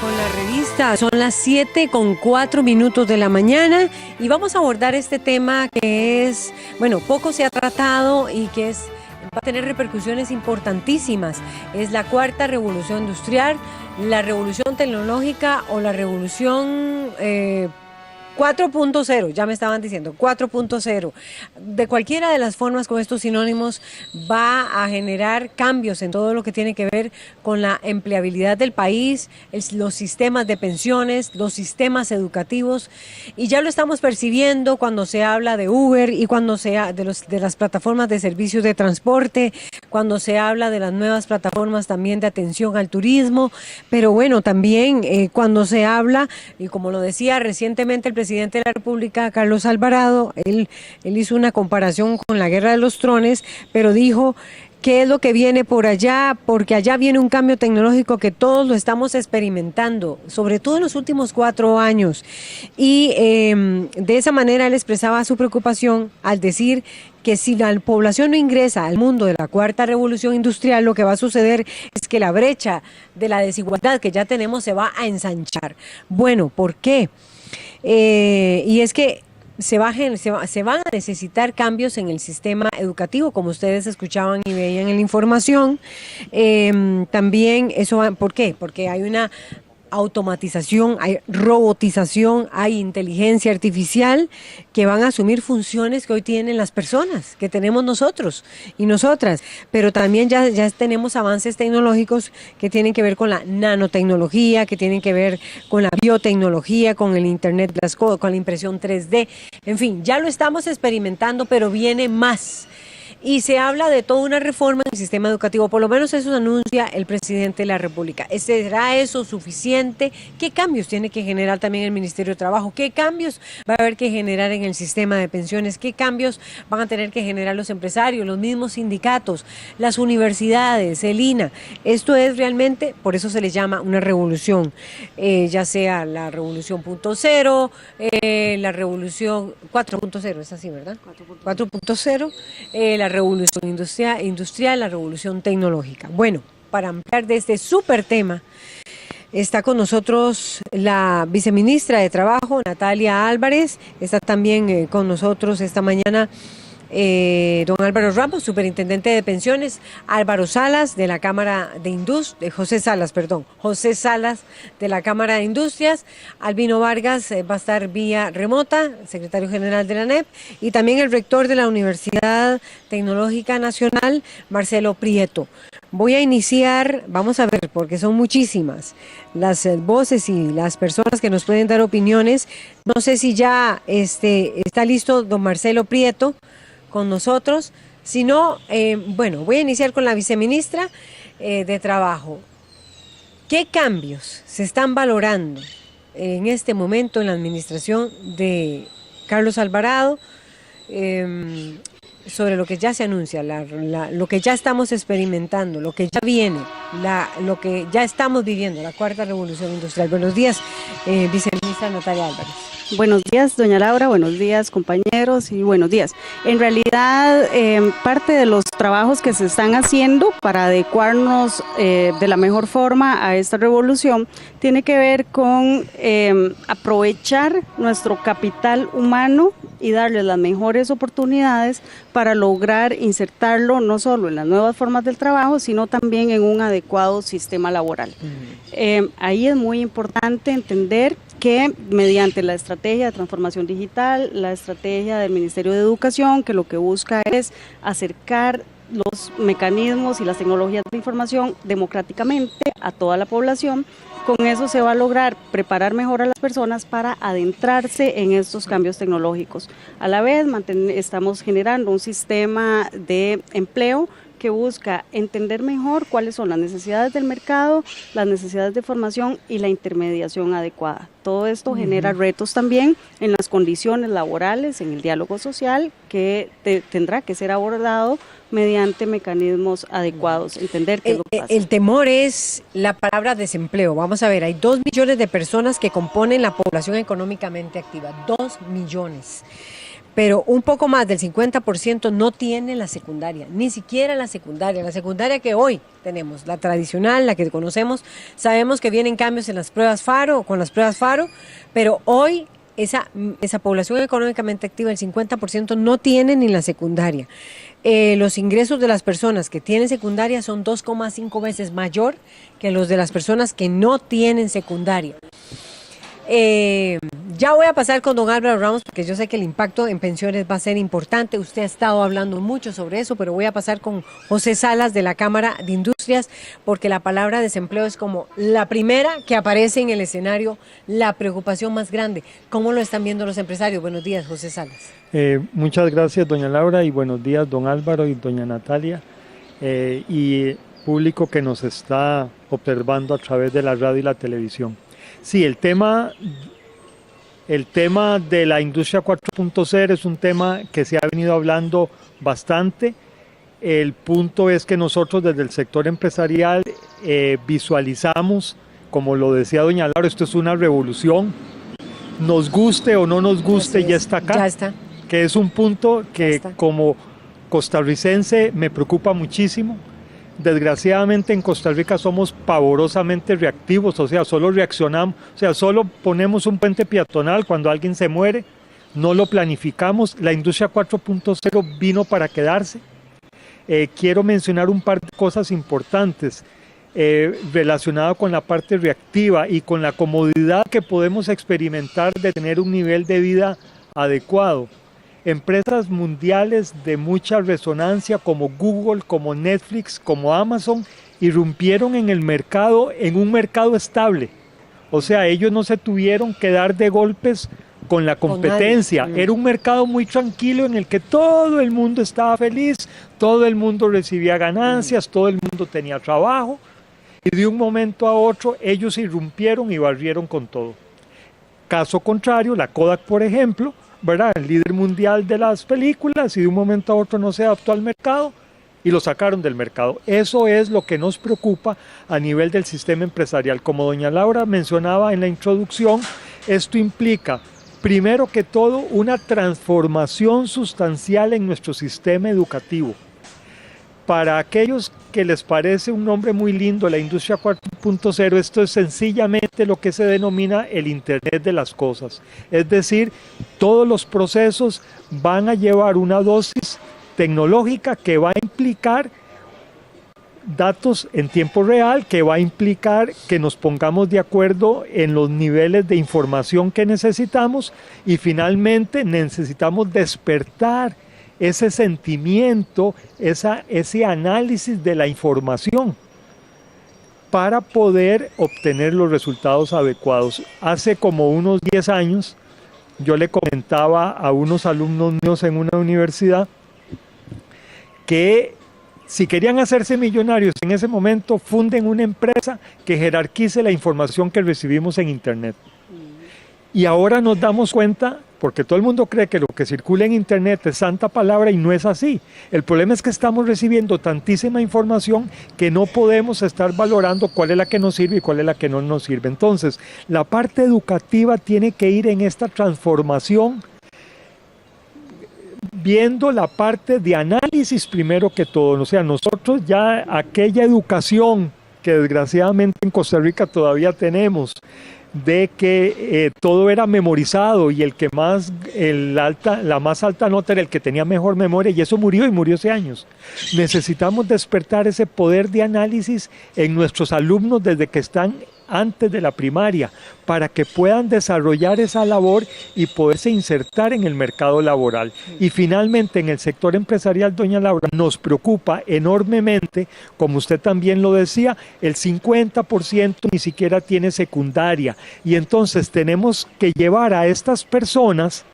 con la revista. Son las 7:04 de la mañana y vamos a abordar este tema que es, bueno, poco se ha tratado y que va a tener repercusiones importantísimas. Es la cuarta revolución industrial, la revolución tecnológica o la revolución 4.0, ya me estaban diciendo, 4.0. De cualquiera de las formas, con estos sinónimos, va a generar cambios en todo lo que tiene que ver con la empleabilidad del país, los sistemas de pensiones, los sistemas educativos, y ya lo estamos percibiendo cuando se habla de Uber y cuando se habla de las plataformas de servicios de transporte, cuando se habla de las nuevas plataformas también de atención al turismo, pero bueno, también cuando se habla, y como lo decía recientemente el presidente de la República, Carlos Alvarado, él hizo una comparación con la Guerra de los Trones, pero dijo qué es lo que viene por allá, porque allá viene un cambio tecnológico que todos lo estamos experimentando, sobre todo en los últimos 4 años. Y de esa manera él expresaba su preocupación al decir que si la población no ingresa al mundo de la cuarta revolución industrial, lo que va a suceder es que la brecha de la desigualdad que ya tenemos se va a ensanchar. Bueno, ¿por qué? Y es que se van a necesitar cambios en el sistema educativo, como ustedes escuchaban y veían en la información. También eso va, ¿por qué? Porque hay una automatización, hay robotización, hay inteligencia artificial que van a asumir funciones que hoy tienen las personas, que tenemos nosotros y nosotras, pero también ya tenemos avances tecnológicos que tienen que ver con la nanotecnología, que tienen que ver con la biotecnología, con el Internet de las cosas, con la impresión 3D, en fin, ya lo estamos experimentando, pero viene más. Y se habla de toda una reforma en el sistema educativo, por lo menos eso anuncia el presidente de la República. ¿Será eso suficiente? ¿Qué cambios tiene que generar también el Ministerio de Trabajo? ¿Qué cambios va a haber que generar en el sistema de pensiones? ¿Qué cambios van a tener que generar los empresarios, los mismos sindicatos, las universidades, el INA? Esto es realmente, por eso se le llama una revolución, ya sea la revolución 0.0, la revolución 4.0, es así, ¿verdad? 4.0, la revolución industrial, la revolución tecnológica. Bueno, para ampliar de este súper tema, está con nosotros la viceministra de Trabajo, Natalia Álvarez, está también con nosotros esta mañana don Álvaro Ramos, superintendente de pensiones, Álvaro Salas de la Cámara de Industrias, José Salas de la Cámara de Industrias, Albino Vargas va a estar vía remota, secretario general de la ANEP, y también el rector de la Universidad Tecnológica Nacional, Marcelo Prieto. Voy a iniciar, vamos a ver, porque son muchísimas las voces y las personas que nos pueden dar opiniones. No sé si ya está listo don Marcelo Prieto con nosotros. Si no, bueno, voy a iniciar con la viceministra de Trabajo. ¿Qué cambios se están valorando en este momento en la administración de Carlos Alvarado sobre lo que ya se anuncia, lo que ya estamos experimentando, lo que ya viene, lo que ya estamos viviendo, la cuarta revolución industrial? Buenos días, viceministra Natalia Álvarez. Buenos días, doña Laura, buenos días, compañeros, y buenos días. En realidad, parte de los trabajos que se están haciendo para adecuarnos de la mejor forma a esta revolución tiene que ver con aprovechar nuestro capital humano y darle las mejores oportunidades para lograr insertarlo no solo en las nuevas formas del trabajo, sino también en un adecuado sistema laboral. Ahí es muy importante entender que mediante la estrategia de transformación digital, la estrategia del Ministerio de Educación, que lo que busca es acercar los mecanismos y las tecnologías de información democráticamente a toda la población. Con eso se va a lograr preparar mejor a las personas para adentrarse en estos cambios tecnológicos. A la vez estamos generando un sistema de empleo que busca entender mejor cuáles son las necesidades del mercado, las necesidades de formación y la intermediación adecuada. Todo esto genera retos también en las condiciones laborales, en el diálogo social, que tendrá que ser abordado mediante mecanismos adecuados. Entender qué es lo que pasa. El temor es la palabra desempleo. Vamos a ver, hay 2 millones de personas que componen la población económicamente activa, 2 millones. pero un poco más del 50% no tiene la secundaria, ni siquiera la secundaria que hoy tenemos, la tradicional, la que conocemos. Sabemos que vienen cambios en las pruebas FARO, con las pruebas FARO, pero hoy esa población económicamente activa, el 50% no tiene ni la secundaria. Los ingresos de las personas que tienen secundaria son 2,5 veces mayor que los de las personas que no tienen secundaria. Ya voy a pasar con don Álvaro Ramos porque yo sé que el impacto en pensiones va a ser importante. Usted ha estado hablando mucho sobre eso, pero voy a pasar con José Salas de la Cámara de Industrias porque la palabra desempleo es como la primera que aparece en el escenario, la preocupación más grande. ¿Cómo lo están viendo los empresarios? Buenos días, José Salas. Muchas gracias, doña Laura, y buenos días, don Álvaro y doña Natalia, y público que nos está observando a través de la radio y la televisión. Sí, el tema de la industria 4.0 es un tema que se ha venido hablando bastante. El punto es que nosotros desde el sector empresarial visualizamos, como lo decía doña Laura, esto es una revolución. Nos guste o no nos guste, ya está acá. Ya está. Que es un punto que como costarricense me preocupa muchísimo. Desgraciadamente en Costa Rica somos pavorosamente reactivos, o sea, solo reaccionamos, o sea, solo ponemos un puente peatonal cuando alguien se muere, no lo planificamos. La industria 4.0 vino para quedarse. Quiero mencionar un par de cosas importantes relacionadas con la parte reactiva y con la comodidad que podemos experimentar de tener un nivel de vida adecuado. Empresas mundiales de mucha resonancia como Google, como Netflix, como Amazon, irrumpieron en el mercado, en un mercado estable. O sea, ellos no se tuvieron que dar de golpes con la competencia. Era un mercado muy tranquilo en el que todo el mundo estaba feliz, todo el mundo recibía ganancias, todo el mundo tenía trabajo. Y de un momento a otro ellos irrumpieron y barrieron con todo. Caso contrario, la Kodak, por ejemplo, ¿verdad?, el líder mundial de las películas, y de un momento a otro no se adaptó al mercado y lo sacaron del mercado. Eso es lo que nos preocupa a nivel del sistema empresarial. Como doña Laura mencionaba en la introducción, esto implica, primero que todo, una transformación sustancial en nuestro sistema educativo. Para aquellos que les parece un nombre muy lindo, la industria 4.0, esto es sencillamente lo que se denomina el Internet de las cosas. Es decir, todos los procesos van a llevar una dosis tecnológica que va a implicar datos en tiempo real, que va a implicar que nos pongamos de acuerdo en los niveles de información que necesitamos, y finalmente necesitamos despertar ese sentimiento, ese análisis de la información para poder obtener los resultados adecuados. Hace como unos 10 años yo le comentaba a unos alumnos míos en una universidad que si querían hacerse millonarios en ese momento, funden una empresa que jerarquice la información que recibimos en Internet. Y ahora nos damos cuenta, porque todo el mundo cree que lo que circula en Internet es santa palabra, y no es así. El problema es que estamos recibiendo tantísima información que no podemos estar valorando cuál es la que nos sirve y cuál es la que no nos sirve. Entonces, la parte educativa tiene que ir en esta transformación, viendo la parte de análisis primero que todo. O sea, nosotros ya aquella educación que desgraciadamente en Costa Rica todavía tenemos, de que todo era memorizado y el que más, la más alta nota era el que tenía mejor memoria, y eso murió, y murió hace años. Necesitamos despertar ese poder de análisis en nuestros alumnos desde que están antes de la primaria, para que puedan desarrollar esa labor y poderse insertar en el mercado laboral. Y finalmente en el sector empresarial, doña Laura, nos preocupa enormemente, como usted también lo decía, el 50% ni siquiera tiene secundaria, y entonces tenemos que llevar a estas personas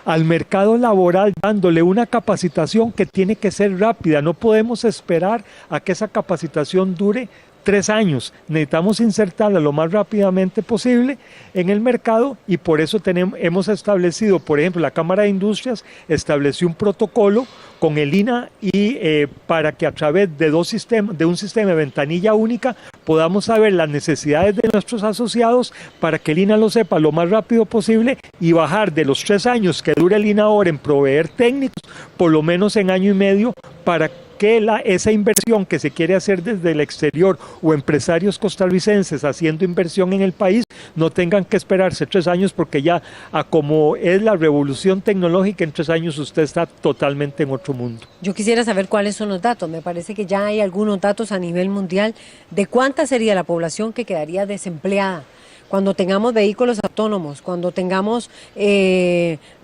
al mercado laboral dándole una capacitación que tiene que ser rápida. No podemos esperar a que esa capacitación dure 3 años. Necesitamos insertarla lo más rápidamente posible en el mercado y por eso hemos establecido, por ejemplo, la Cámara de Industrias estableció un protocolo con el INA y para que a través de un sistema de ventanilla única podamos saber las necesidades de nuestros asociados para que el INA lo sepa lo más rápido posible y bajar de los 3 años que dura el INA ahora en proveer técnicos, por lo menos en año y medio, para que esa inversión que se quiere hacer desde el exterior o empresarios costarricenses haciendo inversión en el país no tengan que esperarse 3 años, porque ya a como es la revolución tecnológica, en 3 años usted está totalmente en otro mundo. Yo quisiera saber cuáles son los datos. Me parece que ya hay algunos datos a nivel mundial de cuánta sería la población que quedaría desempleada cuando tengamos vehículos autónomos, cuando tengamos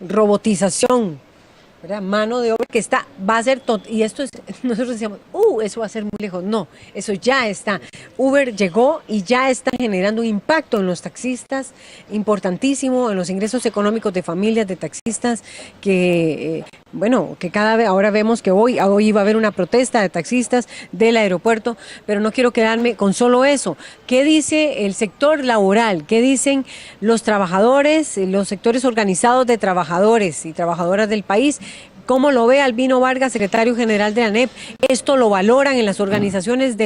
robotización, ¿verdad? Mano de obra que va a ser, y esto es, nosotros decíamos, eso va a ser muy lejos. No, eso ya está. Uber llegó y ya está generando un impacto en los taxistas importantísimo, en los ingresos económicos de familias de taxistas que, que cada vez, ahora vemos que hoy va a haber una protesta de taxistas del aeropuerto, pero no quiero quedarme con solo eso. ¿Qué dice el sector laboral? ¿Qué dicen los trabajadores, los sectores organizados de trabajadores y trabajadoras del país? ¿Cómo lo ve Albino Vargas, secretario general de ANEP? ¿Esto lo valoran en las organizaciones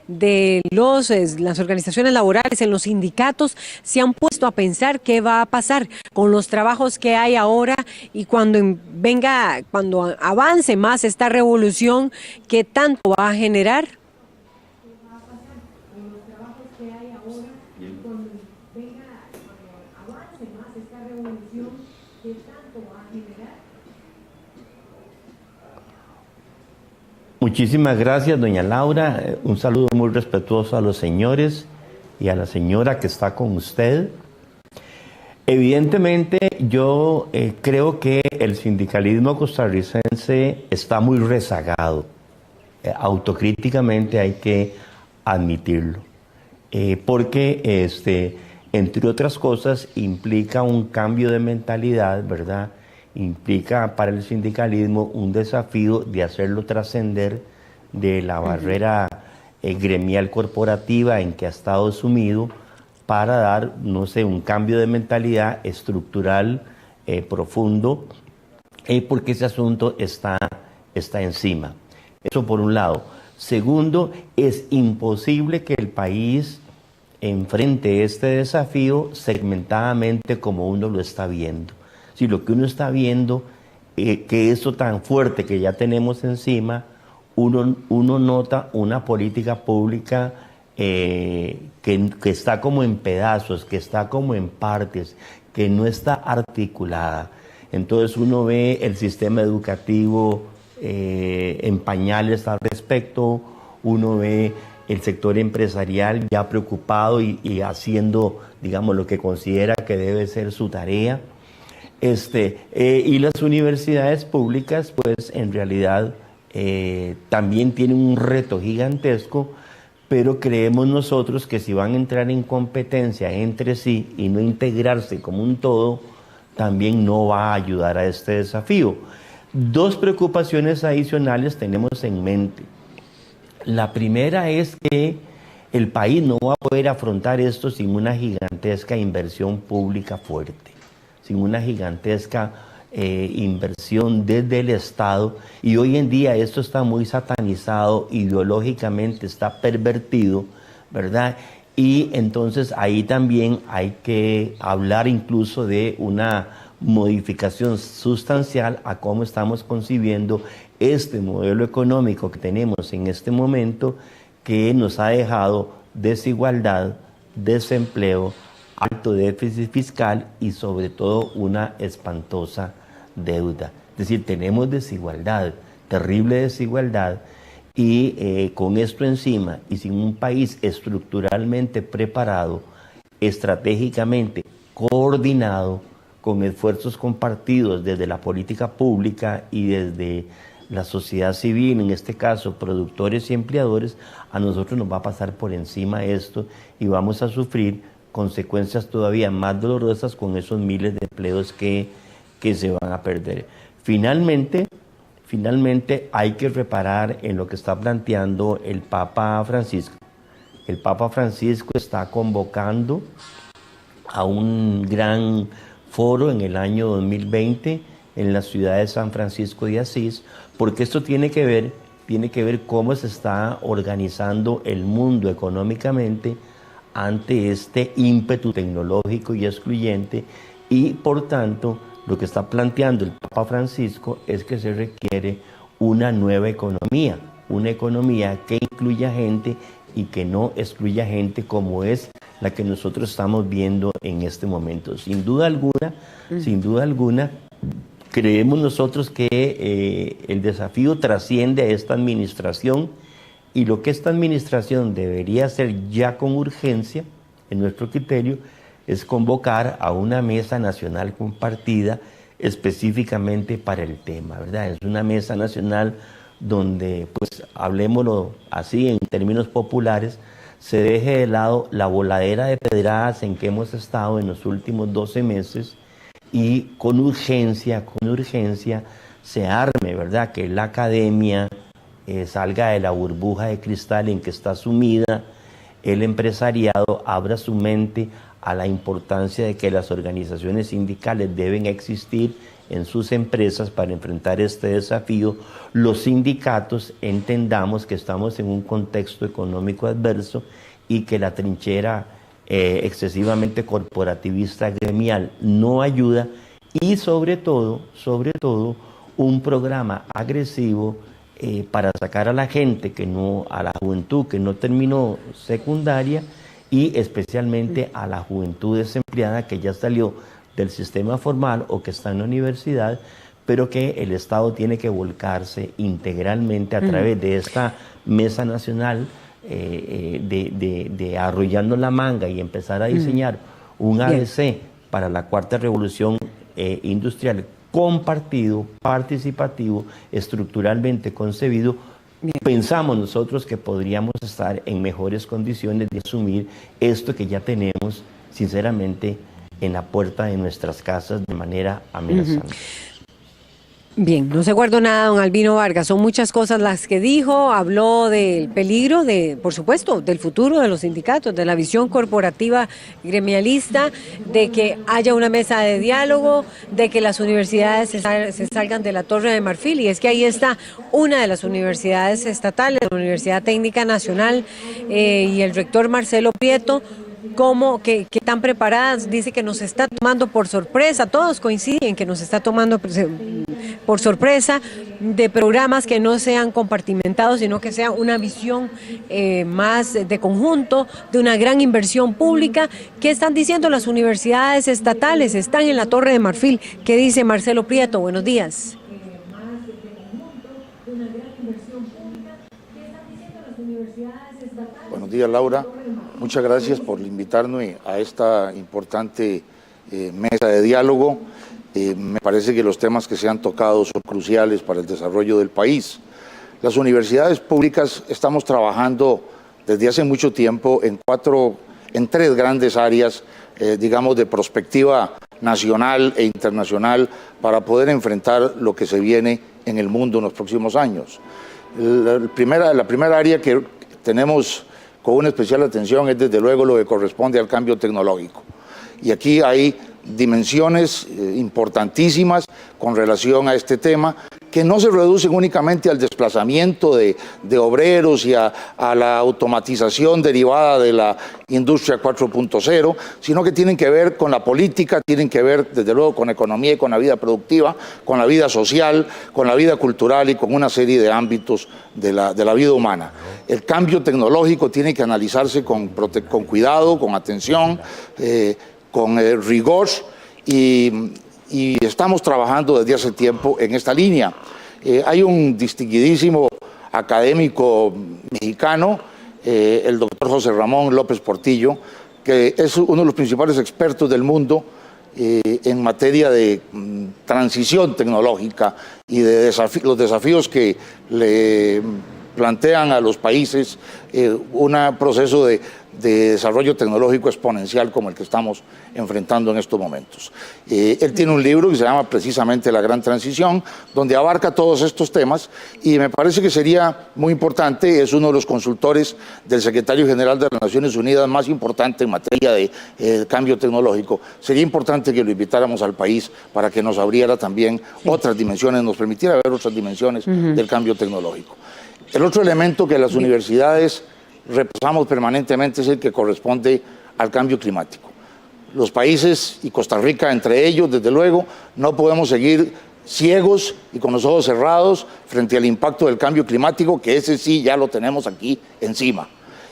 las organizaciones laborales, en los sindicatos? ¿Se han puesto a pensar qué va a pasar con los trabajos que hay ahora y cuando avance más esta revolución, qué tanto va a generar? Muchísimas gracias, doña Laura. Un saludo muy respetuoso a los señores y a la señora que está con usted. Evidentemente, yo creo que el sindicalismo costarricense está muy rezagado. Autocríticamente hay que admitirlo. Porque, entre otras cosas, implica un cambio de mentalidad, ¿verdad? Implica para el sindicalismo un desafío de hacerlo trascender de la barrera gremial corporativa en que ha estado sumido para dar, no sé, un cambio de mentalidad estructural profundo, porque ese asunto está encima. Eso por un lado. Segundo, es imposible que el país enfrente este desafío segmentadamente como uno lo está viendo. Si lo que uno está viendo, que eso tan fuerte que ya tenemos encima, uno nota una política pública que está como en pedazos, que está como en partes, que no está articulada. Entonces uno ve el sistema educativo en pañales al respecto, uno ve el sector empresarial ya preocupado y haciendo, digamos, lo que considera que debe ser su tarea. Y las universidades públicas, pues en realidad también tienen un reto gigantesco, pero creemos nosotros que si van a entrar en competencia entre sí y no integrarse como un todo, también no va a ayudar a este desafío. 2 preocupaciones adicionales tenemos en mente. La primera es que el país no va a poder afrontar esto sin una gigantesca inversión pública fuerte, sin una gigantesca inversión desde el Estado, y hoy en día esto está muy satanizado, ideológicamente está pervertido, ¿verdad? Y entonces ahí también hay que hablar incluso de una modificación sustancial a cómo estamos concibiendo este modelo económico que tenemos en este momento, que nos ha dejado desigualdad, desempleo, alto déficit fiscal y sobre todo una espantosa deuda. Es decir, tenemos desigualdad, terrible desigualdad, y con esto encima y sin un país estructuralmente preparado, estratégicamente coordinado, con esfuerzos compartidos desde la política pública y desde la sociedad civil, en este caso productores y empleadores, a nosotros nos va a pasar por encima esto y vamos a sufrir consecuencias todavía más dolorosas con esos miles de empleos que se van a perder. Finalmente hay que reparar en lo que está planteando el Papa Francisco, el Papa Francisco está convocando a un gran foro en el año 2020 en la ciudad de San Francisco de Asís, porque esto tiene que ver cómo se está organizando el mundo económicamente ante este ímpetu tecnológico y excluyente, y por tanto lo que está planteando el Papa Francisco es que se requiere una nueva economía, una economía que incluya gente y que no excluya gente, como es la que nosotros estamos viendo en este momento. Sin duda alguna, creemos nosotros que el desafío trasciende a esta administración, y lo que esta administración debería hacer ya con urgencia, en nuestro criterio, es convocar a una mesa nacional compartida específicamente para el tema, ¿verdad? Es una mesa nacional donde, pues, hablemoslo así en términos populares, se deje de lado la voladera de pedradas en que hemos estado en los últimos 12 meses y con urgencia se arme, ¿verdad? Que la academia salga de la burbuja de cristal en que está sumida, el empresariado abra su mente a la importancia de que las organizaciones sindicales deben existir en sus empresas para enfrentar este desafío. Los sindicatos entendamos que estamos en un contexto económico adverso y que la trinchera excesivamente corporativista gremial no ayuda, y sobre todo un programa agresivo para sacar a la gente a la juventud que no terminó secundaria, y especialmente a la juventud desempleada que ya salió del sistema formal o que está en la universidad, pero que el Estado tiene que volcarse integralmente a través de esta mesa nacional de arrollando la manga y empezar a diseñar un ABC para la cuarta revolución industrial compartido, participativo, estructuralmente concebido. Pensamos nosotros que podríamos estar en mejores condiciones de asumir esto que ya tenemos, sinceramente, en la puerta de nuestras casas de manera amenazante. Bien, no se guardó nada, don Albino Vargas. Son muchas cosas las que dijo. Habló del peligro, por supuesto, del futuro de los sindicatos, de la visión corporativa gremialista, de que haya una mesa de diálogo, de que las universidades se salgan de la Torre de Marfil. Y es que ahí está una de las universidades estatales, la Universidad Técnica Nacional, y el rector Marcelo Prieto, que están preparadas. Dice que nos está tomando por sorpresa, todos coinciden que nos está tomando por sorpresa, de programas que no sean compartimentados, sino que sea una visión más de conjunto, de una gran inversión pública. ¿Qué están diciendo las universidades estatales? Están en la Torre de Marfil. ¿Qué dice Marcelo Prieto? Buenos días. Buenos días, Laura. Muchas gracias por invitarme a esta importante mesa de diálogo. Me parece que los temas que se han tocado son cruciales para el desarrollo del país. Las universidades públicas estamos trabajando desde hace mucho tiempo en tres grandes áreas, digamos, de perspectiva nacional e internacional, para poder enfrentar lo que se viene en el mundo en los próximos años. La primera área que tenemos con una especial atención es, desde luego, lo que corresponde al cambio tecnológico. Y aquí hay dimensiones importantísimas con relación a este tema, que no se reducen únicamente al desplazamiento de obreros y a la automatización derivada de la industria 4.0, sino que tienen que ver con la política, tienen que ver desde luego con la economía y con la vida productiva, con la vida social, con la vida cultural y con una serie de ámbitos de la vida humana. El cambio tecnológico tiene que analizarse con cuidado, con atención, con rigor, y estamos trabajando desde hace tiempo en esta línea. Hay un distinguidísimo académico mexicano, el doctor José Ramón López Portillo, que es uno de los principales expertos del mundo en materia de transición tecnológica y de los desafíos que le plantean a los países un proceso de desarrollo tecnológico exponencial como el que estamos enfrentando en estos momentos. Él tiene un libro que se llama precisamente La Gran Transición, donde abarca todos estos temas y me parece que sería muy importante, es uno de los consultores del secretario general de las Naciones Unidas más importante en materia de cambio tecnológico. Sería importante que lo invitáramos al país para que nos abriera también otras dimensiones, nos permitiera ver otras dimensiones del cambio tecnológico. El otro elemento que las universidades repasamos permanentemente es el que corresponde al cambio climático. Los países, y Costa Rica entre ellos, desde luego, no podemos seguir ciegos y con los ojos cerrados frente al impacto del cambio climático, que ese sí ya lo tenemos aquí encima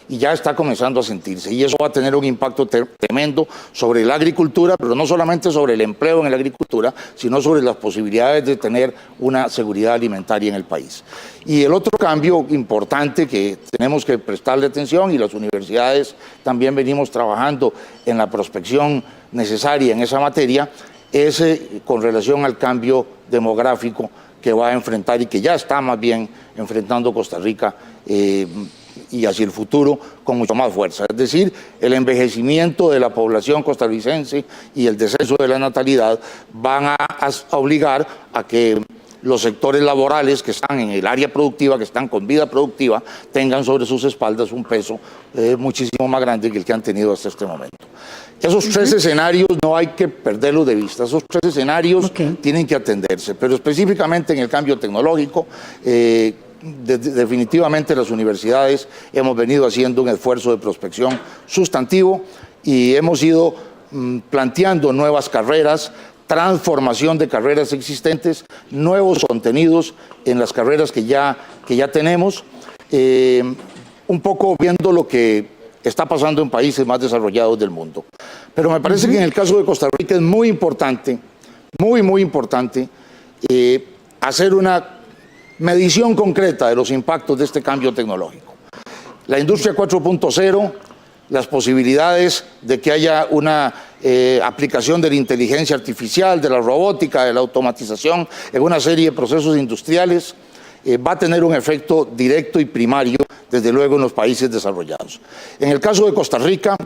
y ya está comenzando a sentirse, y eso va a tener un impacto tremendo sobre la agricultura, pero no solamente sobre el empleo en la agricultura, sino sobre las posibilidades de tener una seguridad alimentaria en el país. Y el otro cambio importante que tenemos que prestarle atención, y las universidades también venimos trabajando en la prospección necesaria en esa materia, es con relación al cambio demográfico que va a enfrentar y que ya está más bien enfrentando Costa Rica y hacia el futuro con mucho más fuerza. Es decir, el envejecimiento de la población costarricense y el descenso de la natalidad van a obligar a que los sectores laborales que están en el área productiva, que están con vida productiva, tengan sobre sus espaldas un peso muchísimo más grande que el que han tenido hasta este momento. Esos tres escenarios no hay que perderlos de vista, esos tres escenarios tienen que atenderse, pero específicamente en el cambio tecnológico, definitivamente las universidades hemos venido haciendo un esfuerzo de prospección sustantivo y hemos ido planteando nuevas carreras, transformación de carreras existentes, nuevos contenidos en las carreras que ya tenemos, un poco viendo lo que está pasando en países más desarrollados del mundo. Pero me parece que en el caso de Costa Rica es muy importante, muy importante, hacer una medición concreta de los impactos de este cambio tecnológico. La industria 4.0, las posibilidades de que haya una aplicación de la inteligencia artificial, de la robótica, de la automatización en una serie de procesos industriales, va a tener un efecto directo y primario, desde luego, en los países desarrollados. En el caso de Costa Rica,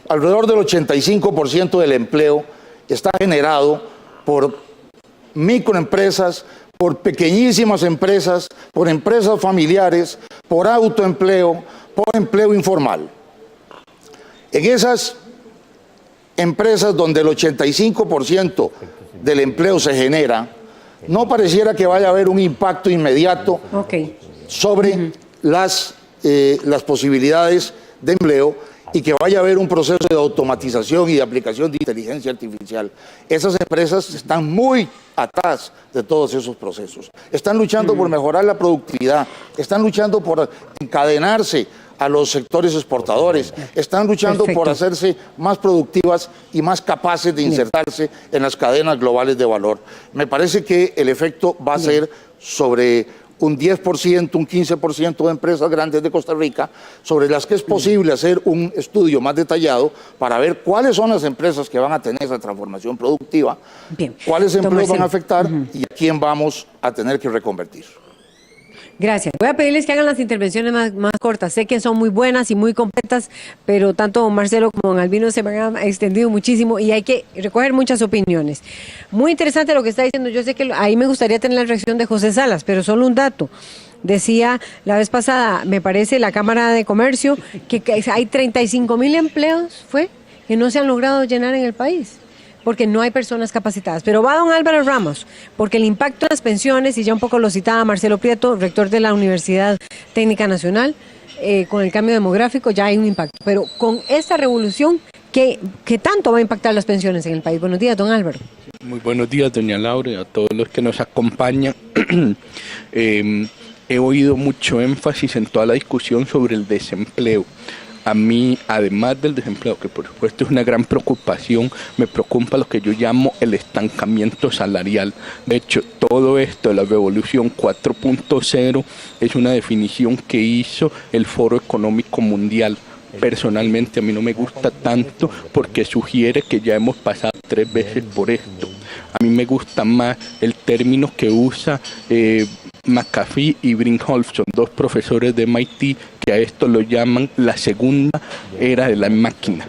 alrededor del 85% del empleo está generado por microempresas, por pequeñísimas empresas, por empresas familiares, por autoempleo, por empleo informal. En esas empresas donde el 85% del empleo se genera, no pareciera que vaya a haber un impacto inmediato sobre las posibilidades de empleo y que vaya a haber un proceso de automatización y de aplicación de inteligencia artificial. Esas empresas están muy atrás de todos esos procesos. Están luchando por mejorar la productividad, están luchando por encadenarse a los sectores exportadores, están luchando por hacerse más productivas y más capaces de insertarse en las cadenas globales de valor. Me parece que el efecto va a ser sobre un 10%, un 15% de empresas grandes de Costa Rica, sobre las que es posible hacer un estudio más detallado para ver cuáles son las empresas que van a tener esa transformación productiva, cuáles empleos van a afectar y a quién vamos a tener que reconvertir. Gracias. Voy a pedirles que hagan las intervenciones más cortas. Sé que son muy buenas y muy completas, pero tanto don Marcelo como don Albino se me han extendido muchísimo y hay que recoger muchas opiniones. Muy interesante lo que está diciendo. Yo sé que ahí me gustaría tener la reacción de José Salas, pero solo un dato. Decía la vez pasada, me parece, la Cámara de Comercio, que hay 35,000 empleos, que no se han logrado llenar en el país, porque no hay personas capacitadas. Pero va don Álvaro Ramos, porque el impacto en las pensiones, y ya un poco lo citaba Marcelo Prieto, rector de la Universidad Técnica Nacional, con el cambio demográfico ya hay un impacto. Pero con esta revolución, ¿qué tanto va a impactar las pensiones en el país? Buenos días, don Álvaro. Muy buenos días, doña Laura, y a todos los que nos acompañan. He oído mucho énfasis en toda la discusión sobre el desempleo. A mí, además del desempleo, que por supuesto es una gran preocupación, me preocupa lo que yo llamo el estancamiento salarial. De hecho, todo esto de la revolución 4.0 es una definición que hizo el Foro Económico Mundial. Personalmente a mí no me gusta tanto porque sugiere que ya hemos pasado 3 veces por esto. A mí me gusta más el término que usa McAfee y Brinholf son dos profesores de MIT que a esto lo llaman la segunda era de la máquina,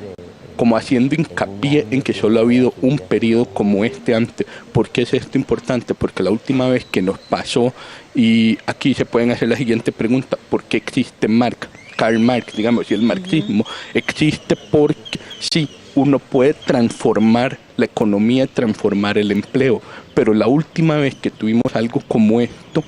como haciendo hincapié en que solo ha habido un periodo como este antes. ¿Por qué es esto importante? Porque la última vez que nos pasó, y aquí se pueden hacer la siguiente pregunta: ¿por qué existe Karl Marx, digamos, y el marxismo? Existe porque sí, uno puede transformar la economía, transformar el empleo, pero la última vez que tuvimos algo como esto,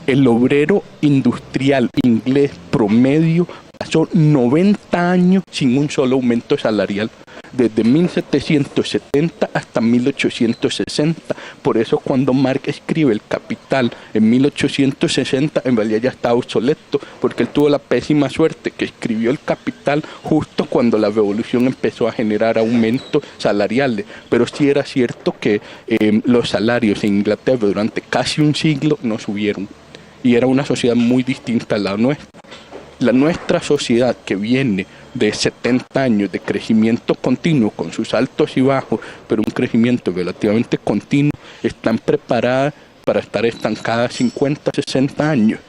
el obrero industrial inglés promedio pasó 90 años sin un solo aumento salarial, desde 1770 hasta 1860. Por eso cuando Marx escribe El Capital en 1860, en realidad ya estaba obsoleto, porque él tuvo la pésima suerte que escribió El Capital justo cuando la revolución empezó a generar aumentos salariales. Pero sí era cierto que los salarios en Inglaterra durante casi un siglo no subieron, y era una sociedad muy distinta a la nuestra. La nuestra sociedad, que viene de 70 años de crecimiento continuo con sus altos y bajos, pero un crecimiento relativamente continuo, están preparadas para estar estancadas 50, 60 años.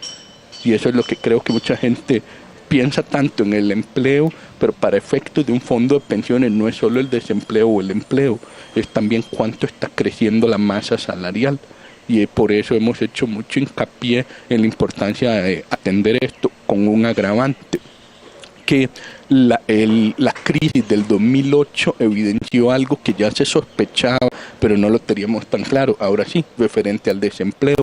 Y eso es lo que creo que mucha gente piensa tanto en el empleo, pero para efectos de un fondo de pensiones no es solo el desempleo o el empleo, es también cuánto está creciendo la masa salarial. Y por eso hemos hecho mucho hincapié en la importancia de atender esto con un agravante, que la crisis del 2008 evidenció algo que ya se sospechaba, pero no lo teníamos tan claro. Ahora sí, referente al desempleo.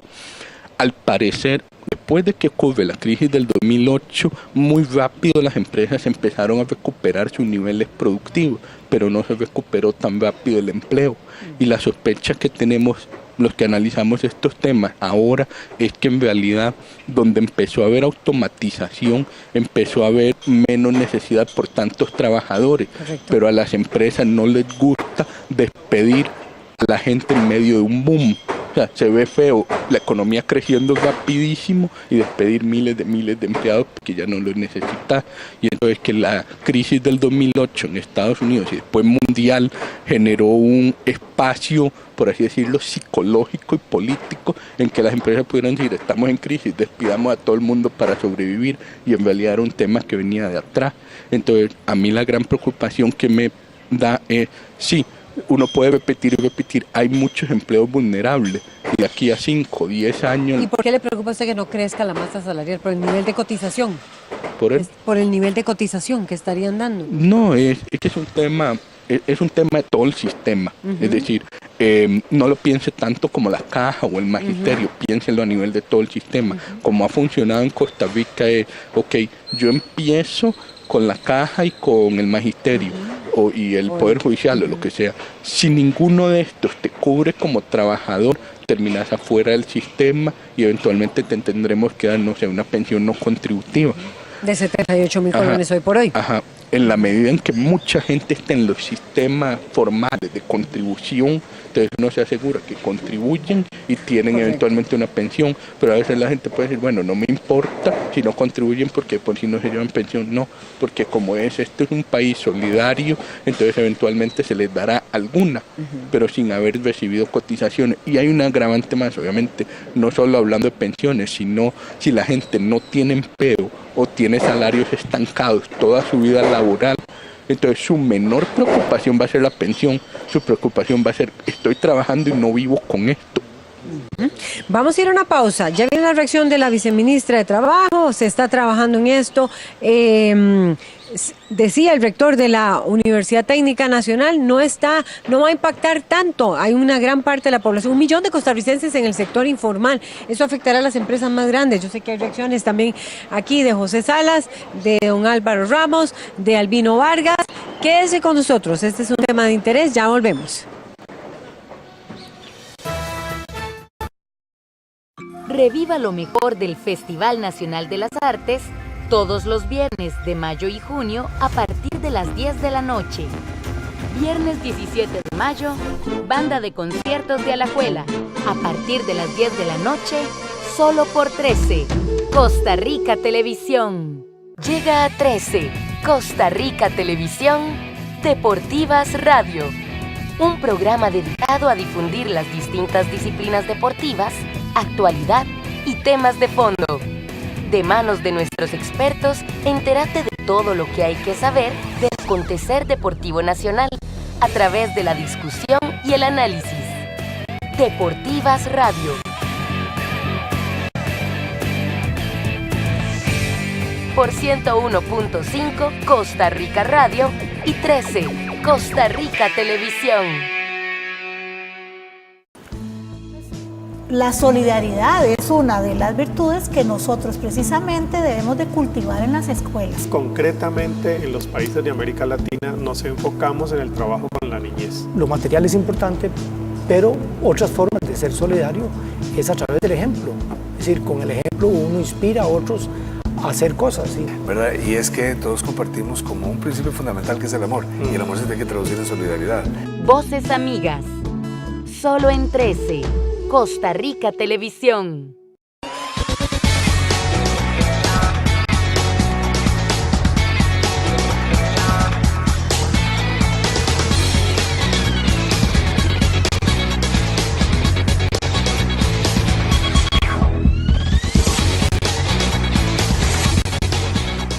Al parecer, después de que ocurre la crisis del 2008, muy rápido las empresas empezaron a recuperar sus niveles productivos, pero no se recuperó tan rápido el empleo. Y la sospecha que tenemos los que analizamos estos temas ahora es que en realidad donde empezó a haber automatización, empezó a haber menos necesidad por tantos trabajadores. Correcto. Pero a las empresas no les gusta despedir a la gente en medio de un boom. O sea, se ve feo la economía creciendo rapidísimo y despedir miles de empleados porque ya no los necesita. Y entonces que la crisis del 2008 en Estados Unidos y después mundial generó un espacio, por así decirlo, psicológico y político en que las empresas pudieran decir: estamos en crisis, despidamos a todo el mundo para sobrevivir, y en realidad era un tema que venía de atrás. Entonces a mí la gran preocupación que me da es, sí, uno puede repetir y repetir, hay muchos empleos vulnerables, y de aquí a 5 o 10 años... ¿Y por qué le preocupa a usted que no crezca la masa salarial? ¿Por el nivel de cotización? ¿Por el nivel de cotización que estarían dando? No, es que es un tema de todo el sistema. Es decir, no lo piense tanto como la caja o el magisterio, piénselo a nivel de todo el sistema. Como ha funcionado en Costa Rica es, ok, yo empiezo con la caja y con el magisterio y el Poder Judicial o lo que sea. Si ninguno de estos te cubre como trabajador, terminas afuera del sistema y eventualmente te tendremos que dar, no sé, una pensión no contributiva. De 78.000 colones hoy por hoy. Ajá. En la medida en que mucha gente está en los sistemas formales de contribución, entonces uno se asegura que contribuyen y tienen eventualmente una pensión, pero a veces la gente puede decir, bueno, no me importa si no contribuyen porque por si no se llevan pensión. No, porque como este es un país solidario, entonces eventualmente se les dará alguna, pero sin haber recibido cotizaciones. Y hay un agravante más, obviamente, no solo hablando de pensiones, sino si la gente no tiene empleo o tiene salarios estancados toda su vida laboral, entonces su menor preocupación va a ser la pensión, su preocupación va a ser: estoy trabajando y no vivo con esto. Vamos a ir a una pausa. Ya viene la reacción de la viceministra de Trabajo, se está trabajando en esto. Decía el rector de la Universidad Técnica Nacional, no va a impactar tanto. Hay una gran parte de la población, 1 millón de costarricenses en el sector informal. Eso afectará a las empresas más grandes. Yo sé que hay reacciones también aquí de José Salas, de don Álvaro Ramos, de Albino Vargas. Quédese con nosotros, este es un tema de interés, ya volvemos. Reviva lo mejor del Festival Nacional de las Artes todos los viernes de mayo y junio a partir de las 10 de la noche. Viernes 17 de mayo, Banda de Conciertos de Alajuela. A partir de las 10 de la noche, solo por 13. Costa Rica Televisión. Llega a 13. Costa Rica Televisión. Deportivas Radio. Un programa dedicado a difundir las distintas disciplinas deportivas, actualidad, y temas de fondo. De manos de nuestros expertos, entérate de todo lo que hay que saber del acontecer deportivo nacional a través de la discusión y el análisis. Deportivas Radio. Por 101.5 Costa Rica Radio y 13 Costa Rica Televisión. La solidaridad es una de las virtudes que nosotros precisamente debemos de cultivar en las escuelas. Concretamente en los países de América Latina nos enfocamos en el trabajo con la niñez. Lo material es importante, pero otras formas de ser solidario es a través del ejemplo. Es decir, con el ejemplo uno inspira a otros a hacer cosas. ¿Sí? ¿Verdad? Y es que todos compartimos como un principio fundamental que es el amor. Y el amor se tiene que traducir en solidaridad. Voces amigas. Solo en 13. Costa Rica Televisión.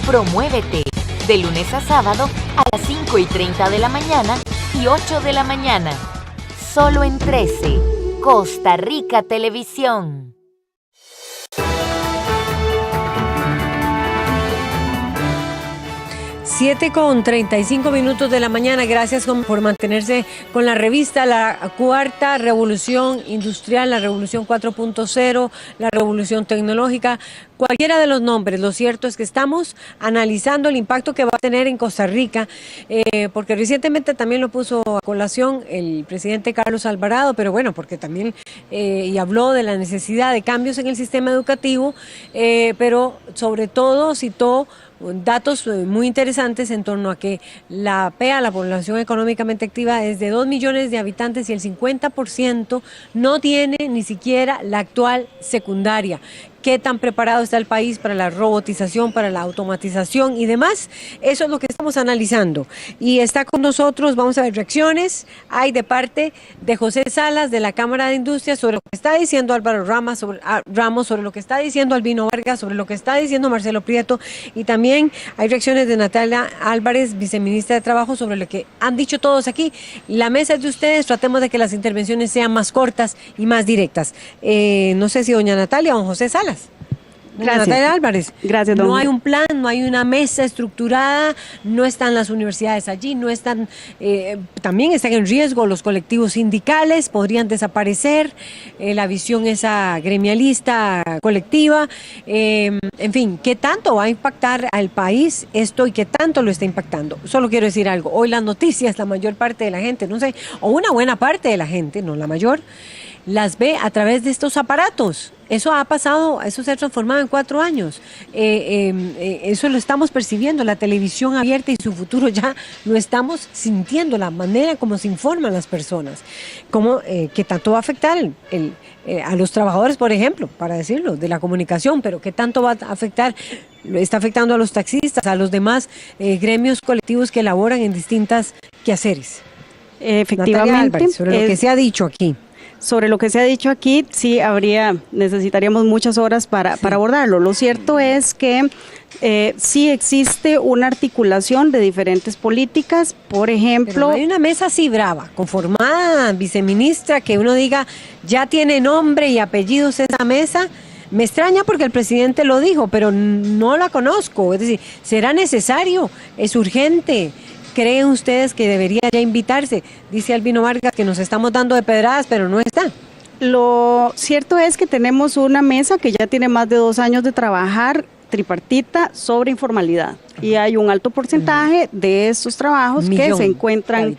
Promuévete de lunes a sábado a las 5:30 de la mañana y 8 de la mañana. Solo en 13. Costa Rica Televisión. 7:35 de la mañana. Gracias por mantenerse con la revista La Cuarta Revolución Industrial, la Revolución 4.0, la Revolución Tecnológica. Cualquiera de los nombres, lo cierto es que estamos analizando el impacto que va a tener en Costa Rica, porque recientemente también lo puso a colación el presidente Carlos Alvarado, pero bueno, porque también y habló de la necesidad de cambios en el sistema educativo, pero sobre todo citó datos muy interesantes en torno a que la PEA, la población económicamente activa, es de 2 millones de habitantes y el 50% no tiene ni siquiera la actual secundaria. ¿Qué tan preparado está el país para la robotización, para la automatización y demás? Eso es lo que estamos analizando. Y está con nosotros, vamos a ver reacciones. Hay de parte de José Salas, de la Cámara de Industria, sobre lo que está diciendo Álvaro Ramos, sobre lo que está diciendo Albino Vargas, sobre lo que está diciendo Marcelo Prieto. Y también hay reacciones de Natalia Álvarez, viceministra de Trabajo, sobre lo que han dicho todos aquí. La mesa es de ustedes, tratemos de que las intervenciones sean más cortas y más directas. No sé si doña Natalia o don José Salas. Gracias. Natalia Álvarez. Gracias, no hay un plan, no hay una mesa estructurada, no están las universidades allí, no están, también están en riesgo los colectivos sindicales, podrían desaparecer, la visión esa gremialista colectiva, en fin, ¿qué tanto va a impactar al país esto y qué tanto lo está impactando? Solo quiero decir algo, hoy las noticias, la mayor parte de la gente, no sé, o una buena parte de la gente, no la mayor, las ve a través de estos aparatos. Eso ha pasado, eso se ha transformado en 4 años. Eso lo estamos percibiendo, la televisión abierta y su futuro ya lo estamos sintiendo, la manera como se informan las personas. Cómo, qué tanto va a afectar a los trabajadores, por ejemplo, para decirlo, de la comunicación, pero qué tanto va a afectar, está afectando a los taxistas, a los demás gremios colectivos que elaboran en distintas quehaceres. Efectivamente. Natalia Álvarez, sobre lo que se ha dicho aquí. Sobre lo que se ha dicho aquí, sí necesitaríamos muchas horas para abordarlo. Lo cierto es que sí existe una articulación de diferentes políticas, por ejemplo... Pero no hay una mesa así brava, conformada, viceministra, que uno diga, ya tiene nombre y apellidos esa mesa. Me extraña porque el presidente lo dijo, pero no la conozco. Es decir, ¿será necesario? ¿Es urgente? ¿Creen ustedes que debería ya invitarse? Dice Albino Vargas que nos estamos dando de pedradas, pero no está. Lo cierto es que tenemos una mesa que ya tiene más de 2 años de trabajar tripartita sobre informalidad. Y hay un alto porcentaje de estos trabajos que se encuentran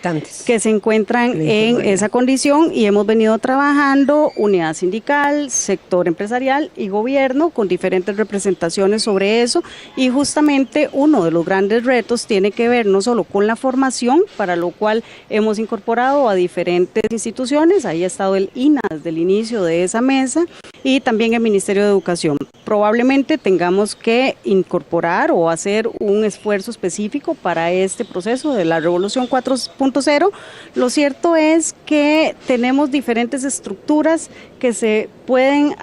en esa condición y hemos venido trabajando unidad sindical, sector empresarial y gobierno con diferentes representaciones sobre eso y justamente uno de los grandes retos tiene que ver no solo con la formación, para lo cual hemos incorporado a diferentes instituciones, ahí ha estado el INA desde el inicio de esa mesa y también el Ministerio de Educación. Probablemente tengamos que incorporar o hacer un esfuerzo específico para este proceso de la Revolución 4.0. Lo cierto es que tenemos diferentes estructuras que se pueden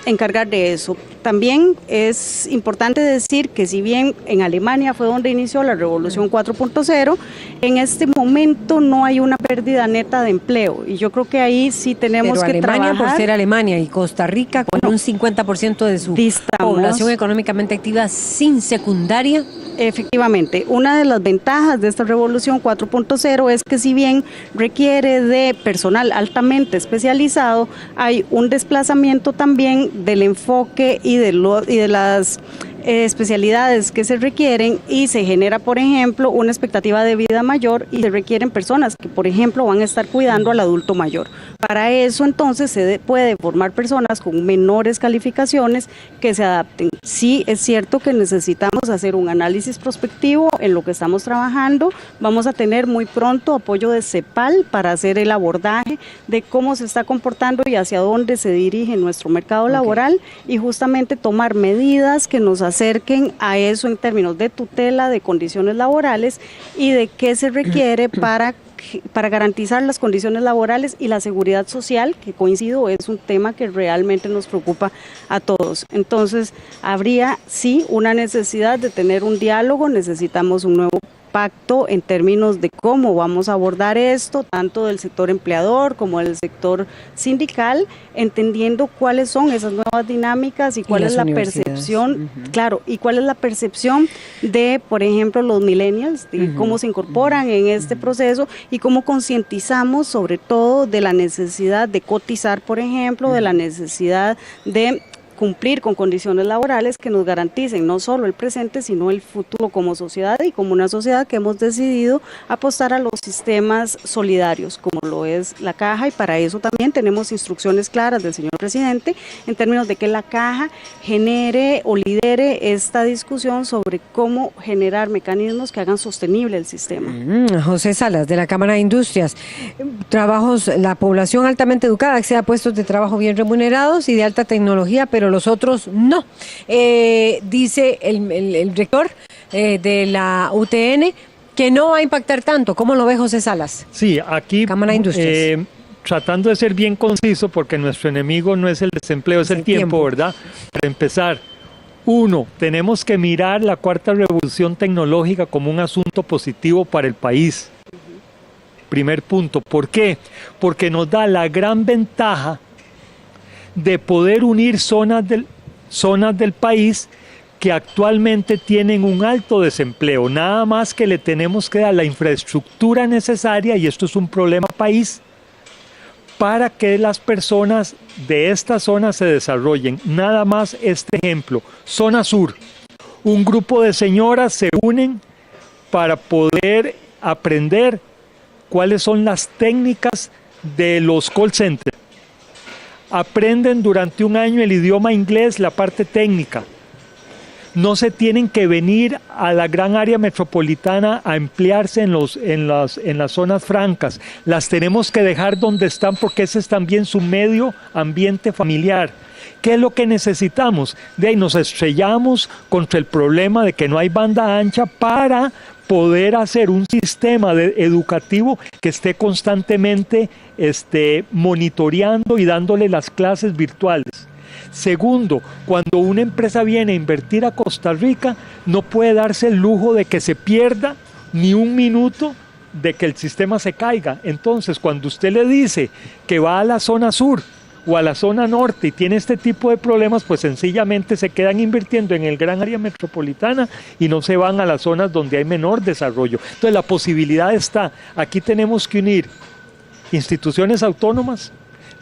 encargar de eso. También es importante decir que si bien en Alemania fue donde inició la Revolución 4.0, en este momento no hay una pérdida neta de empleo, y yo creo que ahí sí tenemos que Alemania, trabajar. por ser Alemania, y Costa Rica con un 50% de su población económicamente activa sin secundaria. Efectivamente, una de las ventajas de esta Revolución 4.0 es que si bien requiere de personal altamente especializado, hay un desplazamiento también del enfoque y de las especialidades que se requieren, y se genera, por ejemplo, una expectativa de vida mayor, y se requieren personas que, por ejemplo, van a estar cuidando al adulto mayor. Para eso, entonces, se puede formar personas con menores calificaciones que se adapten. Sí, es cierto que necesitamos hacer un análisis prospectivo en lo que estamos trabajando. Vamos a tener muy pronto apoyo de CEPAL para hacer el abordaje de cómo se está comportando y hacia dónde se dirige nuestro mercado laboral, y justamente tomar medidas que nos acerquen a eso en términos de tutela de condiciones laborales y de qué se requiere para garantizar las condiciones laborales y la seguridad social, que coincido, es un tema que realmente nos preocupa a todos. Entonces, habría sí una necesidad de tener un diálogo, necesitamos un nuevo pacto en términos de cómo vamos a abordar esto, tanto del sector empleador como del sector sindical, entendiendo cuáles son esas nuevas dinámicas y cuál es la percepción, claro, y cuál es la percepción de, por ejemplo, los millennials, de cómo se incorporan en este proceso, y cómo concientizamos sobre todo de la necesidad de cotizar, por ejemplo, de la necesidad de cumplir con condiciones laborales que nos garanticen no solo el presente, sino el futuro como sociedad, y como una sociedad que hemos decidido apostar a los sistemas solidarios, como lo es la Caja, y para eso también tenemos instrucciones claras del señor presidente en términos de que la Caja genere o lidere esta discusión sobre cómo generar mecanismos que hagan sostenible el sistema. José Salas, de la Cámara de Industrias. Trabajos, la población altamente educada accede a puestos de trabajo bien remunerados y de alta tecnología, pero los otros no. Dice el rector de la UTN que no va a impactar tanto. ¿Cómo lo ve José Salas? Sí, aquí Cámara de Industrias. Tratando de ser bien conciso, porque nuestro enemigo no es el desempleo, es el tiempo, ¿verdad? Para empezar, tenemos que mirar la cuarta revolución tecnológica como un asunto positivo para el país. Primer punto. ¿Por qué? Porque nos da la gran ventaja de poder unir zonas del país que actualmente tienen un alto desempleo. Nada más que le tenemos que dar la infraestructura necesaria, y esto es un problema país, para que las personas de esta zona se desarrollen. Nada más este ejemplo. Zona Sur. Un grupo de señoras se unen para poder aprender cuáles son las técnicas de los call centers. Aprenden durante un año el idioma inglés, la parte técnica. No se tienen que venir a la gran área metropolitana a emplearse en las zonas francas. Las tenemos que dejar donde están, porque ese es también su medio ambiente familiar. ¿Qué es lo que necesitamos? De ahí nos estrellamos contra el problema de que no hay banda ancha para poder hacer un sistema educativo que esté constantemente monitoreando y dándole las clases virtuales. Segundo, cuando una empresa viene a invertir a Costa Rica, no puede darse el lujo de que se pierda ni un minuto de que el sistema se caiga. Entonces, cuando usted le dice que va a la zona sur o a la zona norte y tiene este tipo de problemas, pues sencillamente se quedan invirtiendo en el gran área metropolitana y no se van a las zonas donde hay menor desarrollo. Entonces la posibilidad está. Aquí tenemos que unir instituciones autónomas,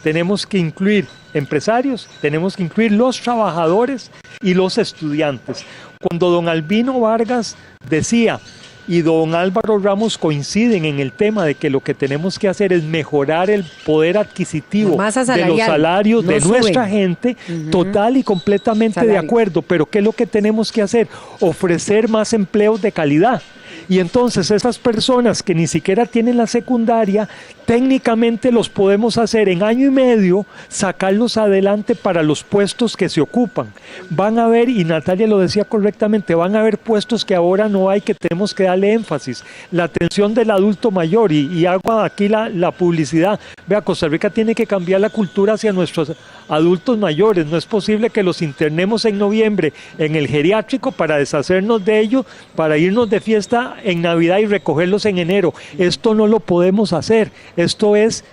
tenemos que incluir empresarios, tenemos que incluir los trabajadores y los estudiantes. Cuando don Albino Vargas decía y don Álvaro Ramos coinciden en el tema de que lo que tenemos que hacer es mejorar el poder adquisitivo de los salarios de nuestra gente, total y completamente de acuerdo, pero ¿qué es lo que tenemos que hacer? Ofrecer más empleos de calidad. Y entonces esas personas que ni siquiera tienen la secundaria, técnicamente los podemos hacer en año y medio, sacarlos adelante para los puestos que se ocupan. Van a haber, y Natalia lo decía correctamente, van a haber puestos que ahora no hay, que tenemos que darle énfasis. La atención del adulto mayor, y hago aquí la publicidad. Vea, Costa Rica tiene que cambiar la cultura hacia nuestros adultos mayores. No es posible que los internemos en noviembre en el geriátrico para deshacernos de ellos, para irnos de fiesta en Navidad y recogerlos en enero. Esto no lo podemos hacer. Esto es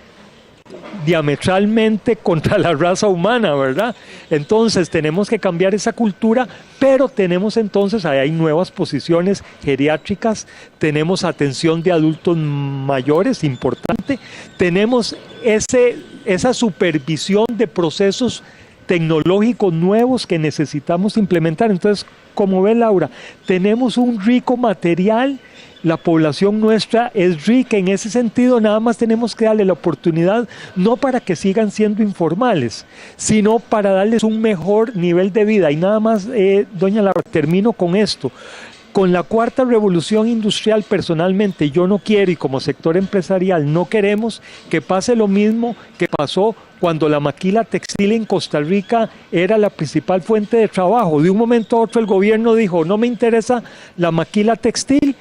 diametralmente contra la raza humana, ¿verdad? Entonces tenemos que cambiar esa cultura, pero tenemos entonces, ahí hay nuevas posiciones geriátricas, tenemos atención de adultos mayores, importante, tenemos esa supervisión de procesos tecnológicos nuevos que necesitamos implementar. Entonces, como ve Laura, tenemos un rico material, la población nuestra es rica en ese sentido, nada más tenemos que darle la oportunidad, no para que sigan siendo informales, sino para darles un mejor nivel de vida. Y nada más, doña Laura, termino con esto. Con la cuarta revolución industrial, personalmente, yo no quiero, y como sector empresarial no queremos que pase lo mismo que pasó cuando la maquila textil en Costa Rica era la principal fuente de trabajo. De un momento a otro el gobierno dijo, no me interesa la maquila textil,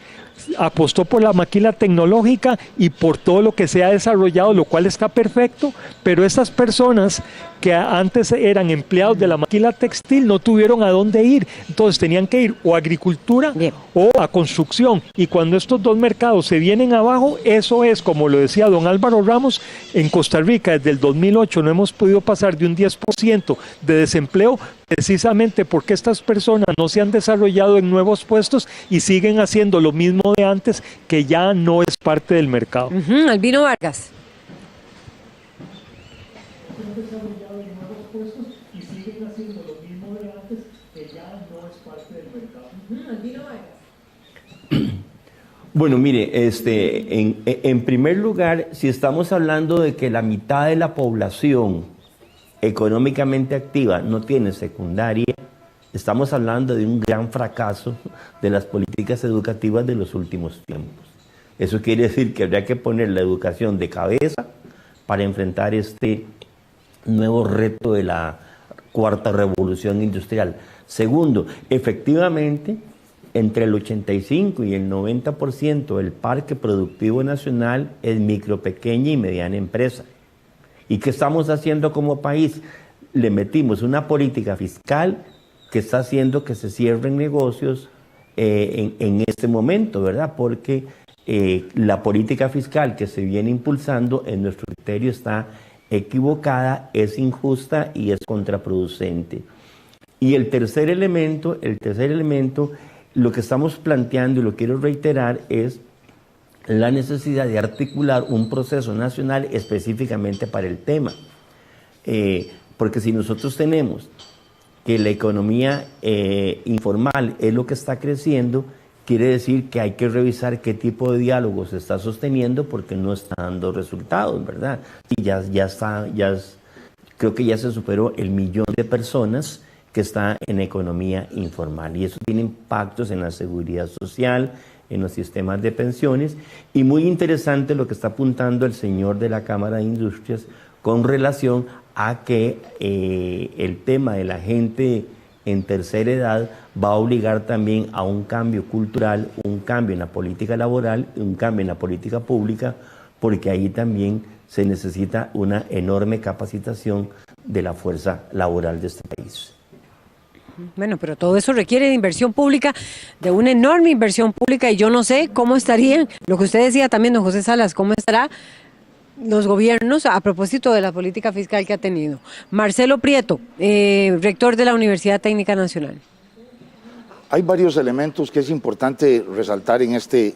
apostó por la maquila tecnológica y por todo lo que se ha desarrollado, lo cual está perfecto, pero esas personas que antes eran empleados de la maquila textil no tuvieron a dónde ir, entonces tenían que ir o a agricultura o a construcción, y cuando estos dos mercados se vienen abajo, eso es, como lo decía don Álvaro Ramos, en Costa Rica desde el 2008 no hemos podido pasar de un 10% de desempleo, precisamente porque estas personas no se han desarrollado en nuevos puestos y siguen haciendo lo mismo de antes, que ya no es parte del mercado. Albino Vargas. Bueno, mire, en primer lugar, si estamos hablando de que la mitad de la población económicamente activa no tiene secundaria, estamos hablando de un gran fracaso de las políticas educativas de los últimos tiempos. Eso quiere decir que habría que poner la educación de cabeza para enfrentar este nuevo reto de la cuarta revolución industrial. Segundo, efectivamente, entre el 85 y el 90% del parque productivo nacional es micro, pequeña y mediana empresa. ¿Y qué estamos haciendo como país? Le metimos una política fiscal que está haciendo que se cierren negocios en este momento, ¿verdad? Porque la política fiscal que se viene impulsando, en nuestro criterio, está equivocada, es injusta y es contraproducente. Y el tercer elemento, lo que estamos planteando, y lo quiero reiterar, es la necesidad de articular un proceso nacional específicamente para el tema. Porque si nosotros tenemos que la economía informal es lo que está creciendo, quiere decir que hay que revisar qué tipo de diálogo se está sosteniendo, porque no está dando resultados, ¿verdad? Y creo que ya se superó el 1 millón de personas que está en economía informal, y eso tiene impactos en la seguridad social, en los sistemas de pensiones, y muy interesante lo que está apuntando el señor de la Cámara de Industrias con relación a que el tema de la gente en tercera edad va a obligar también a un cambio cultural, un cambio en la política laboral, un cambio en la política pública, porque ahí también se necesita una enorme capacitación de la fuerza laboral de este país. Bueno, pero todo eso requiere de inversión pública, de una enorme inversión pública, y yo no sé cómo estarían, lo que usted decía también, don José Salas, cómo estará los gobiernos a propósito de la política fiscal que ha tenido. Marcelo Prieto, rector de la Universidad Técnica Nacional. Hay varios elementos que es importante resaltar en este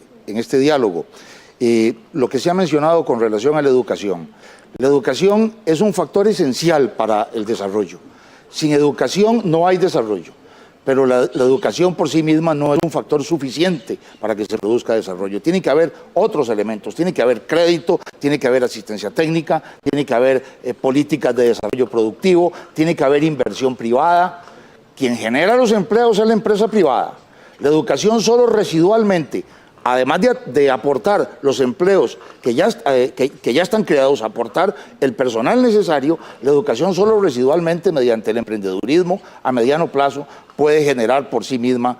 diálogo. Lo que se ha mencionado con relación a la educación. La educación es un factor esencial para el desarrollo. Sin educación no hay desarrollo, pero la educación por sí misma no es un factor suficiente para que se produzca desarrollo. Tiene que haber otros elementos, tiene que haber crédito, tiene que haber asistencia técnica, tiene que haber políticas de desarrollo productivo, tiene que haber inversión privada. Quien genera los empleos es la empresa privada. La educación solo residualmente, además de aportar los empleos que ya están creados, aportar el personal necesario, la educación solo residualmente mediante el emprendedurismo a mediano plazo puede generar por sí misma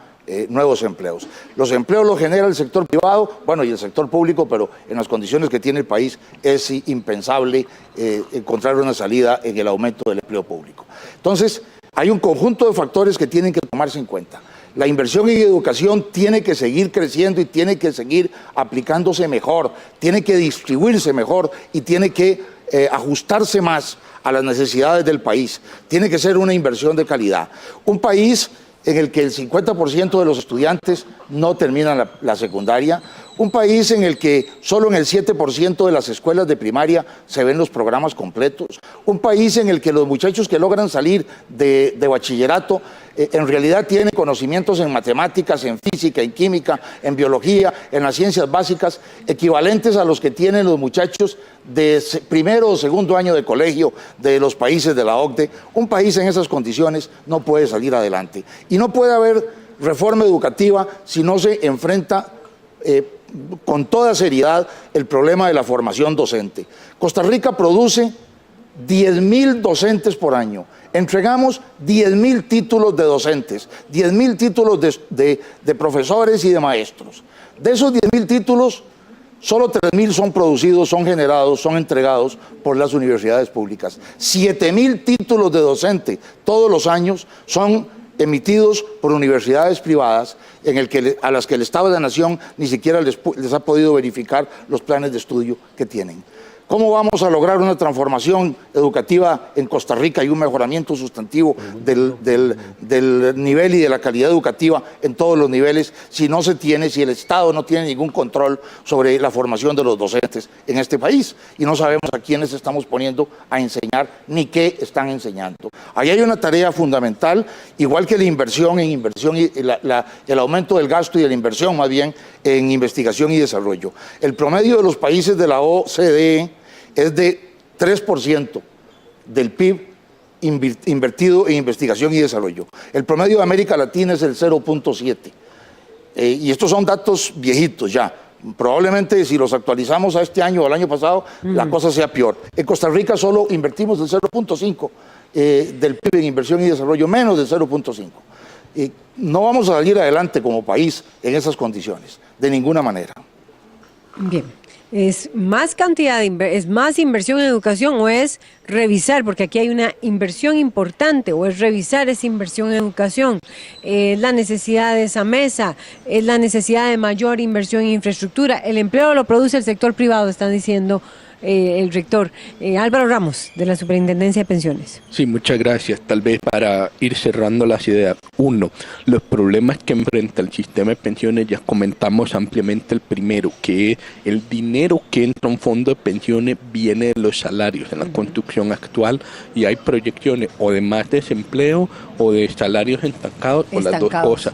nuevos empleos. Los empleos los genera el sector privado, bueno, y el sector público, pero en las condiciones que tiene el país es impensable encontrar una salida en el aumento del empleo público. Entonces, hay un conjunto de factores que tienen que tomarse en cuenta. La inversión en educación tiene que seguir creciendo y tiene que seguir aplicándose mejor, tiene que distribuirse mejor y tiene que ajustarse más a las necesidades del país. Tiene que ser una inversión de calidad. Un país en el que el 50% de los estudiantes no terminan la secundaria, un país en el que solo en el 7% de las escuelas de primaria se ven los programas completos, un país en el que los muchachos que logran salir de bachillerato en realidad tienen conocimientos en matemáticas, en física, en química, en biología, en las ciencias básicas, equivalentes a los que tienen los muchachos de primero o segundo año de colegio de los países de la OCDE. Un país en esas condiciones no puede salir adelante. Y no puede haber reforma educativa si no se enfrenta con toda seriedad el problema de la formación docente. Costa Rica produce 10.000 docentes por año. Entregamos 10.000 títulos de docentes, 10.000 títulos de profesores y de maestros. De esos 10.000 títulos, solo 3.000 son producidos, son generados, son entregados por las universidades públicas. 7.000 títulos de docente todos los años son emitidos por universidades privadas a las que el Estado de la Nación ni siquiera les ha podido verificar los planes de estudio que tienen. ¿Cómo vamos a lograr una transformación educativa en Costa Rica y un mejoramiento sustantivo del nivel y de la calidad educativa en todos los niveles si el Estado no tiene ningún control sobre la formación de los docentes en este país? Y no sabemos a quiénes estamos poniendo a enseñar ni qué están enseñando. Ahí hay una tarea fundamental, igual que la inversión y el aumento del gasto y de la inversión más bien en investigación y desarrollo. El promedio de los países de la OCDE es de 3% del PIB invertido en investigación y desarrollo. El promedio de América Latina es el 0.7. Y estos son datos viejitos ya. Probablemente si los actualizamos a este año o al año pasado, la cosa sea peor. En Costa Rica solo invertimos el 0.5 del PIB en inversión y desarrollo, menos del 0.5. No vamos a salir adelante como país en esas condiciones, de ninguna manera. Bien. ¿Es más cantidad, es más inversión en educación o es revisar, porque aquí hay una inversión importante, o es revisar esa inversión en educación? Es la necesidad de esa mesa, es la necesidad de mayor inversión en infraestructura. El empleo lo produce el sector privado, están diciendo el rector. Álvaro Ramos, de la Superintendencia de Pensiones. Sí, muchas gracias. Tal vez para ir cerrando las ideas. Uno, los problemas que enfrenta el sistema de pensiones, ya comentamos ampliamente el primero, que es el dinero que entra a un fondo de pensiones viene de los salarios en la construcción actual, y hay proyecciones o de más desempleo o de salarios estancados o las dos cosas.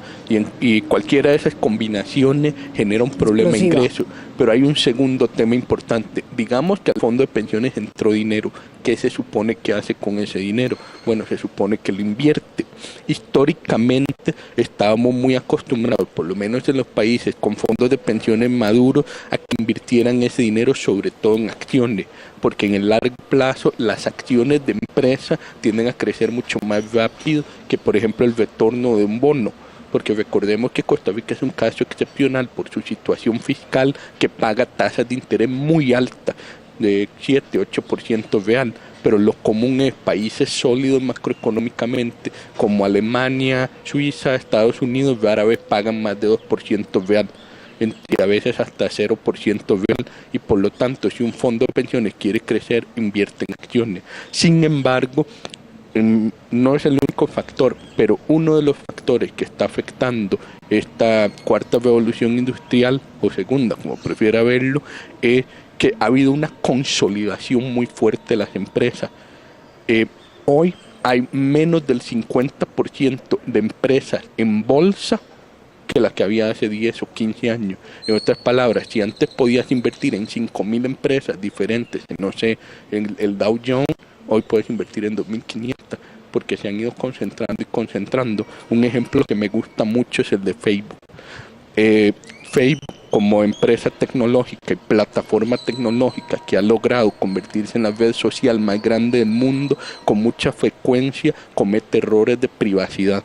Y cualquiera de esas combinaciones genera un problema de ingreso. Pero hay un segundo tema importante. Digamos que al fondo de pensiones entró dinero. ¿Qué se supone que hace con ese dinero? Bueno, se supone que lo invierte. Históricamente estábamos muy acostumbrados, por lo menos en los países con fondos de pensiones maduros, a que invirtieran ese dinero sobre todo en acciones, porque en el largo plazo las acciones de empresa tienden a crecer mucho más rápido que, por ejemplo, el retorno de un bono. Porque recordemos que Costa Rica es un caso excepcional por su situación fiscal, que paga tasas de interés muy altas, de 7-8% real, pero lo común es países sólidos macroeconómicamente, como Alemania, Suiza, Estados Unidos, rara vez pagan más de 2% real, y a veces hasta 0% real, y por lo tanto, si un fondo de pensiones quiere crecer, invierte en acciones. Sin embargo, no es el único factor, pero uno de los factores que está afectando esta cuarta revolución industrial, o segunda, como prefiera verlo, es que ha habido una consolidación muy fuerte de las empresas. Hoy hay menos del 50% de empresas en bolsa que las que había hace 10 o 15 años. En otras palabras, si antes podías invertir en 5.000 empresas diferentes, no sé, en el Dow Jones, hoy puedes invertir en 2.500, porque se han ido concentrando y concentrando. Un ejemplo que me gusta mucho es el de Facebook. Facebook, como empresa tecnológica y plataforma tecnológica que ha logrado convertirse en la red social más grande del mundo, con mucha frecuencia comete errores de privacidad.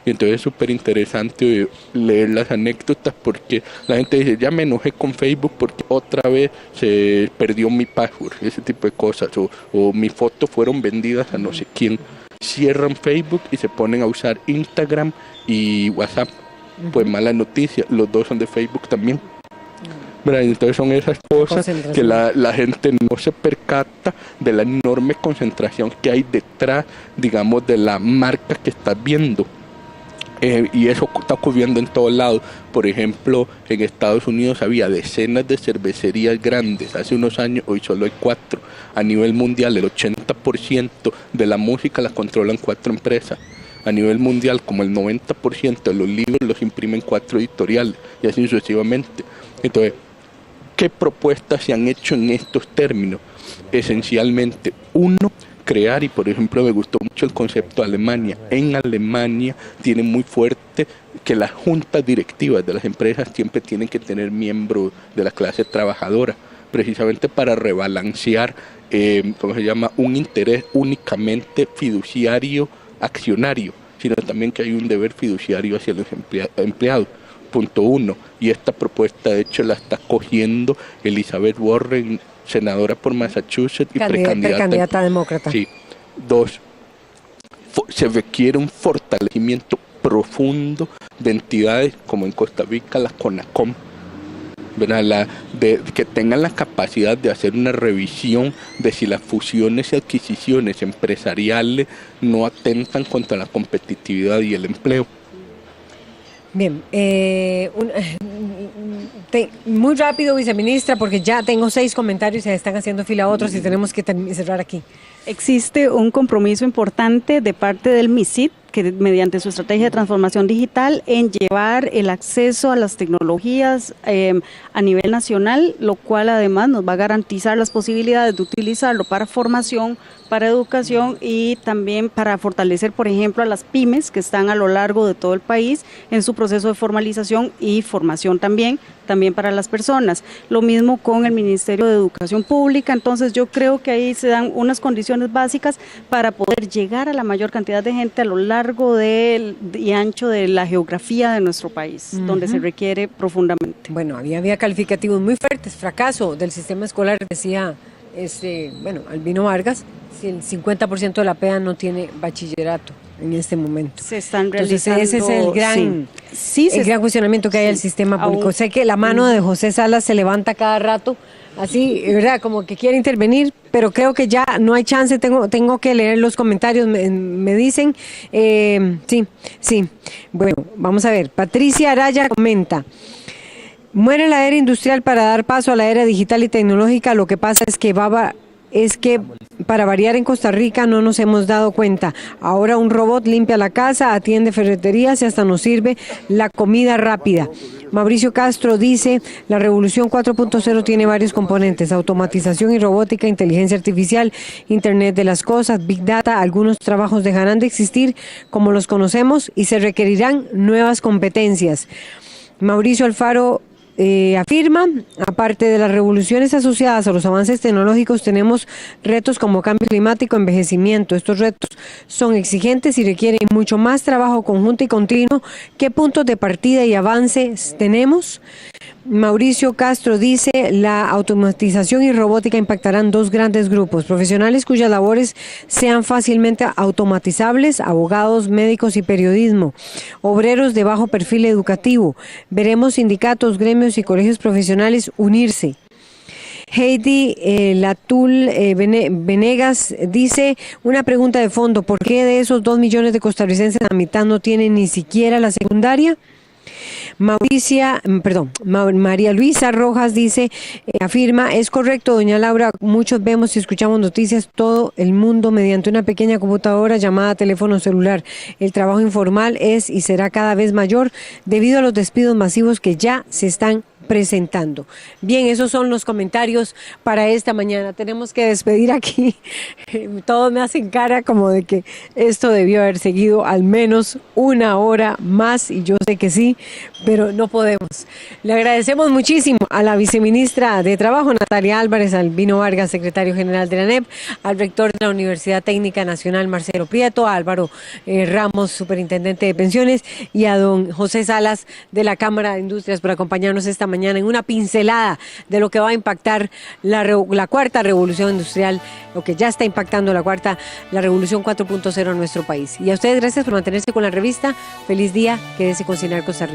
Y entonces es súper interesante leer las anécdotas, porque la gente dice, ya me enojé con Facebook porque otra vez se perdió mi password, ese tipo de cosas, o mis fotos fueron vendidas a no sé quién. Cierran Facebook y se ponen a usar Instagram y WhatsApp. Pues mala noticia, los dos son de Facebook también. Entonces son esas cosas que la gente no se percata de la enorme concentración que hay detrás, digamos, de la marca que estás viendo. Y eso está ocurriendo en todos lados. Por ejemplo, en Estados Unidos había decenas de cervecerías grandes hace unos años, hoy solo hay 4. A nivel mundial, el 80% de la música la controlan 4 empresas. A nivel mundial, como el 90% de los libros los imprimen 4 editoriales, y así sucesivamente. Entonces, ¿qué propuestas se han hecho en estos términos? Esencialmente, uno, crear, y por ejemplo me gustó mucho el concepto de Alemania. En Alemania tiene muy fuerte que las juntas directivas de las empresas siempre tienen que tener miembros de la clase trabajadora, precisamente para rebalancear, ¿cómo se llama?, un interés únicamente fiduciario accionario, sino también que hay un deber fiduciario hacia los empleados. Punto 1. Y esta propuesta de hecho la está cogiendo Elizabeth Warren, senadora por Massachusetts y precandidata demócrata. Sí. 2. Se requiere un fortalecimiento profundo de entidades como en Costa Rica la CONACOM, ¿verdad? Que tengan la capacidad de hacer una revisión de si las fusiones y adquisiciones empresariales no atentan contra la competitividad y el empleo. Bien, muy rápido, viceministra, porque ya tengo 6 comentarios y se están haciendo fila otros y tenemos que cerrar aquí. Existe un compromiso importante de parte del MISID, que mediante su estrategia de transformación digital, en llevar el acceso a las tecnologías a nivel nacional, lo cual además nos va a garantizar las posibilidades de utilizarlo para formación, para educación y también para fortalecer, por ejemplo, a las pymes que están a lo largo de todo el país en su proceso de formalización y formación también para las personas. Lo mismo con el Ministerio de Educación Pública. Entonces yo creo que ahí se dan unas condiciones básicas para poder llegar a la mayor cantidad de gente a lo largo y ancho de la geografía de nuestro país, donde se requiere profundamente. Bueno, había calificativos muy fuertes. Fracaso del sistema escolar, decía Albino Vargas, si el 50% de la PEA no tiene bachillerato en este momento. Se están realizando. Entonces ese es el gran cuestionamiento que hay al sistema público. Sé que la mano de José Salas se levanta cada rato, así, ¿verdad? Como que quiere intervenir, pero creo que ya no hay chance. Tengo que leer los comentarios, me dicen. Sí. Bueno, vamos a ver. Patricia Araya comenta: muere la era industrial para dar paso a la era digital y tecnológica. Lo que pasa es que para variar en Costa Rica no nos hemos dado cuenta. Ahora un robot limpia la casa, atiende ferreterías y hasta nos sirve la comida rápida. Mauricio Castro dice: la revolución 4.0 tiene varios componentes: automatización y robótica, inteligencia artificial, Internet de las cosas, Big Data. Algunos trabajos dejarán de existir como los conocemos y se requerirán nuevas competencias. Mauricio Alfaro afirma: aparte de las revoluciones asociadas a los avances tecnológicos, tenemos retos como cambio climático, envejecimiento. Estos retos son exigentes y requieren mucho más trabajo conjunto y continuo. ¿Qué puntos de partida y avances tenemos? Mauricio Castro dice: la automatización y robótica impactarán 2 grandes grupos: profesionales cuyas labores sean fácilmente automatizables, abogados, médicos y periodismo; obreros de bajo perfil educativo. Veremos sindicatos, gremios y colegios profesionales unirse. Heidi Latul Venegas dice: una pregunta de fondo, ¿por qué de esos 2 millones de costarricenses la mitad no tienen ni siquiera la secundaria? María Luisa Rojas dice, afirma, es correcto, doña Laura, muchos vemos y escuchamos noticias, todo el mundo mediante una pequeña computadora llamada teléfono celular. El trabajo informal es y será cada vez mayor debido a los despidos masivos que ya se están presentando. Bien, esos son los comentarios para esta mañana. Tenemos que despedir aquí. Todos me hacen cara como de que esto debió haber seguido al menos una hora más, y yo sé que sí, pero no podemos. Le agradecemos muchísimo a la viceministra de Trabajo, Natalia Álvarez, al Albino Vargas, secretario general de la ANEP, al rector de la Universidad Técnica Nacional, Marcelo Prieto, a Álvaro Ramos, superintendente de pensiones, y a don José Salas de la Cámara de Industrias por acompañarnos esta mañana en una pincelada de lo que va a impactar la cuarta revolución industrial, lo que ya está impactando la revolución 4.0 en nuestro país. Y a ustedes, gracias por mantenerse con la revista. Feliz día, quédese con Cinar Costa Rica.